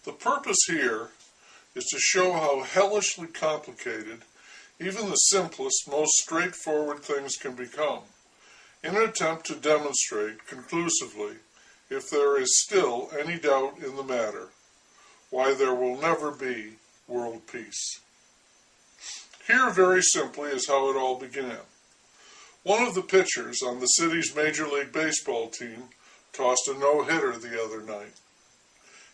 The purpose here is to show how hellishly complicated even the simplest, most straightforward things can become, in an attempt to demonstrate conclusively, if there is still any doubt in the matter, why there will never be world peace. Here, very simply, is how it all began. One of the pitchers on the city's Major League Baseball team tossed a no-hitter the other night.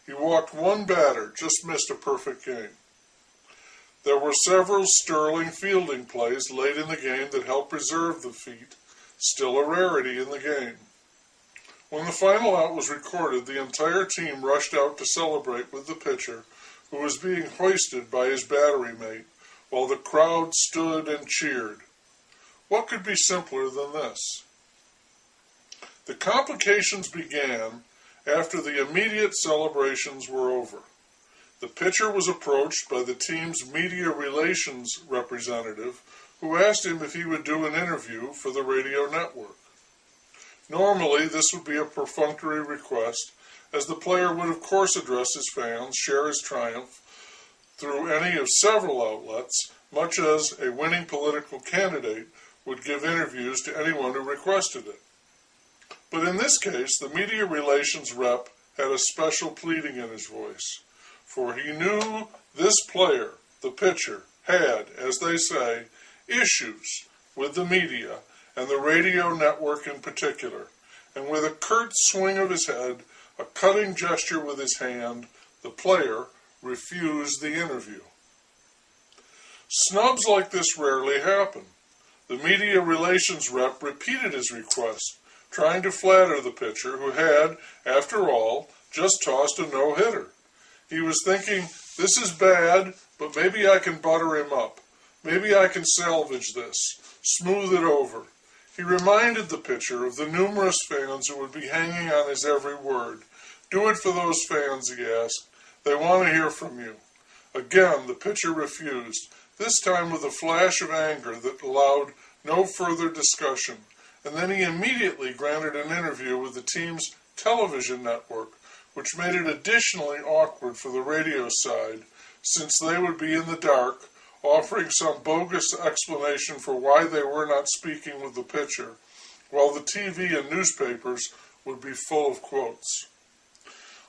He walked one batter, just missed a perfect game. There were several sterling fielding plays late in the game that helped preserve the feat, still a rarity in the game. When the final out was recorded, the entire team rushed out to celebrate with the pitcher, who was being hoisted by his battery mate, while the crowd stood and cheered. What could be simpler than this? The complications began after the immediate celebrations were over. The pitcher was approached by the team's media relations representative, who asked him if he would do an interview for the radio network. Normally, this would be a perfunctory request, as the player would of course address his fans, share his triumph through any of several outlets, much as a winning political candidate would give interviews to anyone who requested it. But in this case, the media relations rep had a special pleading in his voice, for he knew this player, the pitcher, had, as they say, issues with the media and the radio network in particular, and with a curt swing of his head, a cutting gesture with his hand, the player refused the interview. Snubs like this rarely happen. The media relations rep repeated his request, trying to flatter the pitcher who had, after all, just tossed a no-hitter. He was thinking, this is bad, but maybe I can butter him up. Maybe I can salvage this, smooth it over. He reminded the pitcher of the numerous fans who would be hanging on his every word. Do it for those fans, he asked. They want to hear from you. Again, the pitcher refused, this time with a flash of anger that allowed no further discussion. And then he immediately granted an interview with the team's television network, which made it additionally awkward for the radio side, since they would be in the dark, offering some bogus explanation for why they were not speaking with the pitcher, while the TV and newspapers would be full of quotes.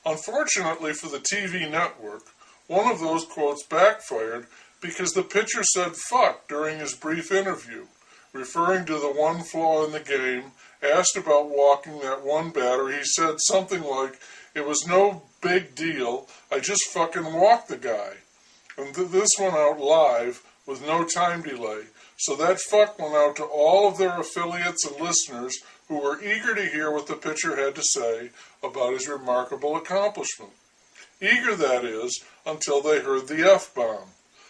Unfortunately for the TV network, one of those quotes backfired because the pitcher said fuck during his brief interview, referring to the one flaw in the game. Asked about walking that one batter, he said something like, it was no big deal, I just fucking walked the guy. And this went out live with no time delay, so that fuck went out to all of their affiliates and listeners who were eager to hear what the pitcher had to say about his remarkable accomplishment. Eager, that is, until they heard the F-bomb.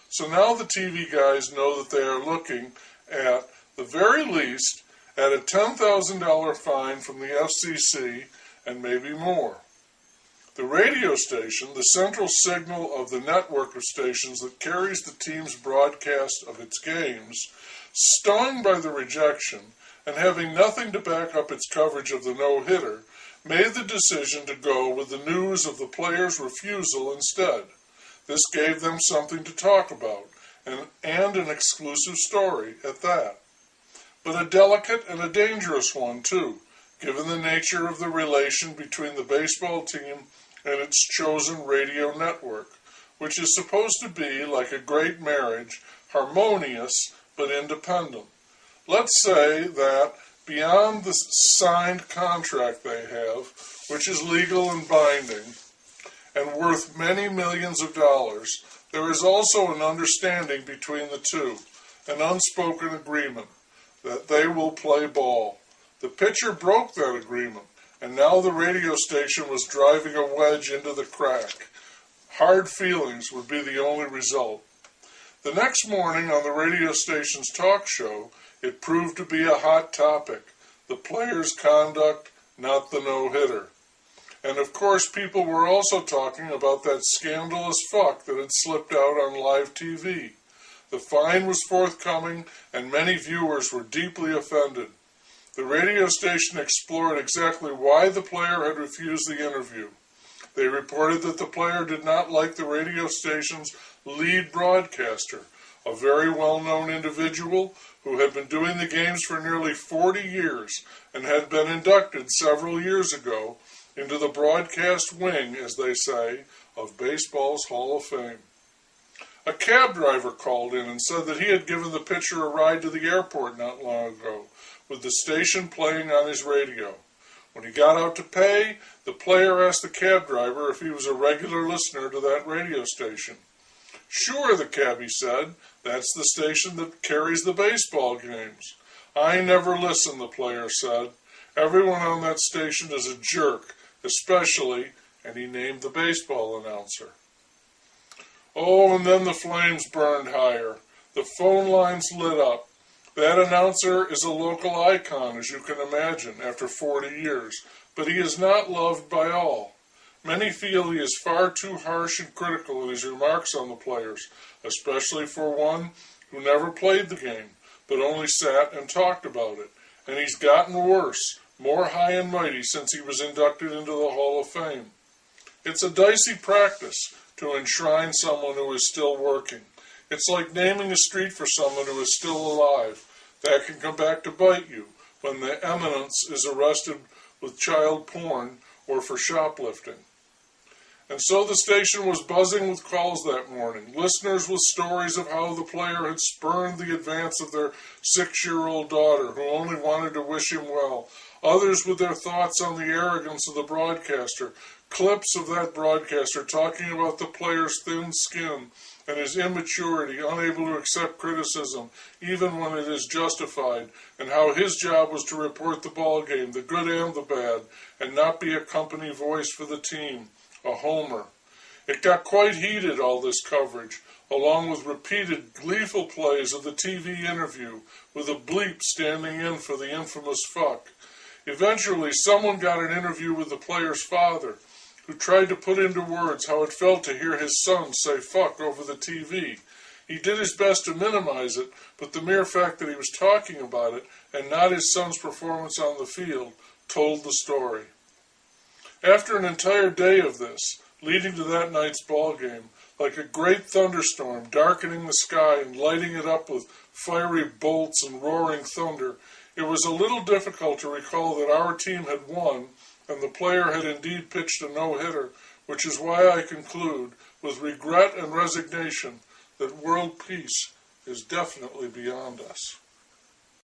So now the TV guys know that they are looking at the very least at a $10,000 fine from the FCC and maybe more. The radio station, the central signal of the network of stations that carries the team's broadcast of its games, stung by the rejection and having nothing to back up its coverage of the no-hitter, made the decision to go with the news of the player's refusal instead. This gave them something to talk about, and an exclusive story at that. But a delicate and a dangerous one, too, given the nature of the relation between the baseball team and its chosen radio network, which is supposed to be, like a great marriage, harmonious but independent. Let's say that, beyond the signed contract they have, which is legal and binding, and worth many millions of dollars, there is also an understanding between the two, an unspoken agreement, that they will play ball. The pitcher broke that agreement, and now the radio station was driving a wedge into the crack. Hard feelings would be the only result. The next morning on the radio station's talk show, it proved to be a hot topic, the player's conduct, not the no-hitter. And of course people were also talking about that scandalous fuck that had slipped out on live TV. The fine was forthcoming, and many viewers were deeply offended. The radio station explored exactly why the player had refused the interview. They reported that the player did not like the radio station's lead broadcaster, a very well-known individual who had been doing the games for nearly 40 years and had been inducted several years ago into the broadcast wing, as they say, of baseball's Hall of Fame. A cab driver called in and said that he had given the pitcher a ride to the airport not long ago, with the station playing on his radio. When he got out to pay, the player asked the cab driver if he was a regular listener to that radio station. "Sure," the cabbie said, "that's the station that carries the baseball games." "I never listen," the player said. "Everyone on that station is a jerk, especially," and he named the baseball announcer. Oh, and then the flames burned higher. The phone lines lit up. That announcer is a local icon, as you can imagine, after 40 years, but he is not loved by all. Many feel he is far too harsh and critical in his remarks on the players, especially for one who never played the game, but only sat and talked about it. And he's gotten worse, more high and mighty since he was inducted into the Hall of Fame. It's a dicey practice to enshrine someone who is still working. It's like naming a street for someone who is still alive. That can come back to bite you when the eminence is arrested with child porn or for shoplifting. And so the station was buzzing with calls that morning, listeners with stories of how the player had spurned the advance of their 6-year-old daughter, who only wanted to wish him well, others with their thoughts on the arrogance of the broadcaster, clips of that broadcaster talking about the player's thin skin and his immaturity, unable to accept criticism, even when it is justified, and how his job was to report the ball game, the good and the bad, and not be a company voice for the team, a homer. It got quite heated, all this coverage, along with repeated gleeful plays of the TV interview, with a bleep standing in for the infamous fuck. Eventually, someone got an interview with the player's father, who tried to put into words how it felt to hear his son say fuck over the TV. He did his best to minimize it, but the mere fact that he was talking about it, and not his son's performance on the field, told the story. After an entire day of this, leading to that night's ball game, like a great thunderstorm darkening the sky and lighting it up with fiery bolts and roaring thunder, it was a little difficult to recall that our team had won, and the player had indeed pitched a no-hitter, which is why I conclude, with regret and resignation, that world peace is definitely beyond us.